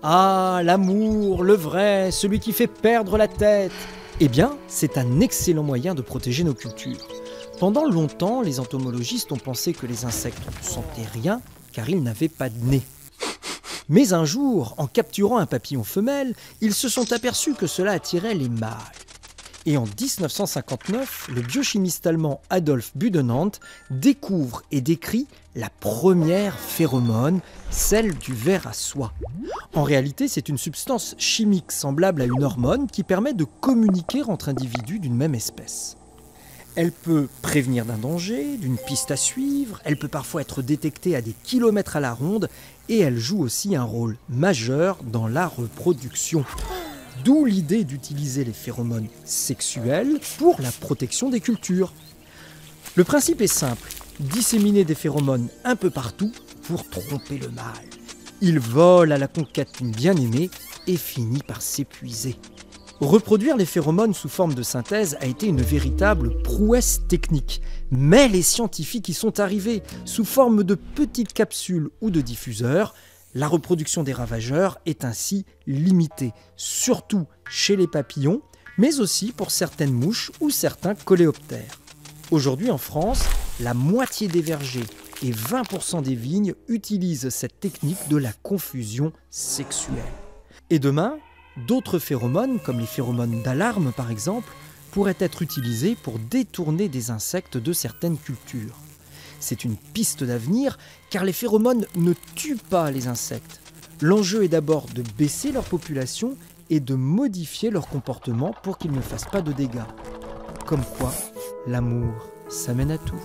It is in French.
Ah, l'amour, le vrai, celui qui fait perdre la tête. Eh bien, c'est un excellent moyen de protéger nos cultures. Pendant longtemps, les entomologistes ont pensé que les insectes ne sentaient rien car ils n'avaient pas de nez. Mais un jour, en capturant un papillon femelle, ils se sont aperçus que cela attirait les mâles. Et en 1959, le biochimiste allemand Adolf Budenandt découvre et décrit la première phéromone, celle du ver à soie. En réalité, c'est une substance chimique semblable à une hormone qui permet de communiquer entre individus d'une même espèce. Elle peut prévenir d'un danger, d'une piste à suivre, elle peut parfois être détectée à des kilomètres à la ronde et elle joue aussi un rôle majeur dans la reproduction. D'où l'idée d'utiliser les phéromones sexuelles pour la protection des cultures. Le principe est simple, disséminer des phéromones un peu partout pour tromper le mâle. Il vole à la conquête d'une bien-aimée et finit par s'épuiser. Reproduire les phéromones sous forme de synthèse a été une véritable prouesse technique. Mais les scientifiques y sont arrivés sous forme de petites capsules ou de diffuseurs. La reproduction des ravageurs est ainsi limitée, surtout chez les papillons, mais aussi pour certaines mouches ou certains coléoptères. Aujourd'hui en France, la moitié des vergers et 20% des vignes utilisent cette technique de la confusion sexuelle. Et demain, d'autres phéromones, comme les phéromones d'alarme par exemple, pourraient être utilisés pour détourner des insectes de certaines cultures. C'est une piste d'avenir car les phéromones ne tuent pas les insectes. L'enjeu est d'abord de baisser leur population et de modifier leur comportement pour qu'ils ne fassent pas de dégâts. Comme quoi, l'amour, ça mène à tout.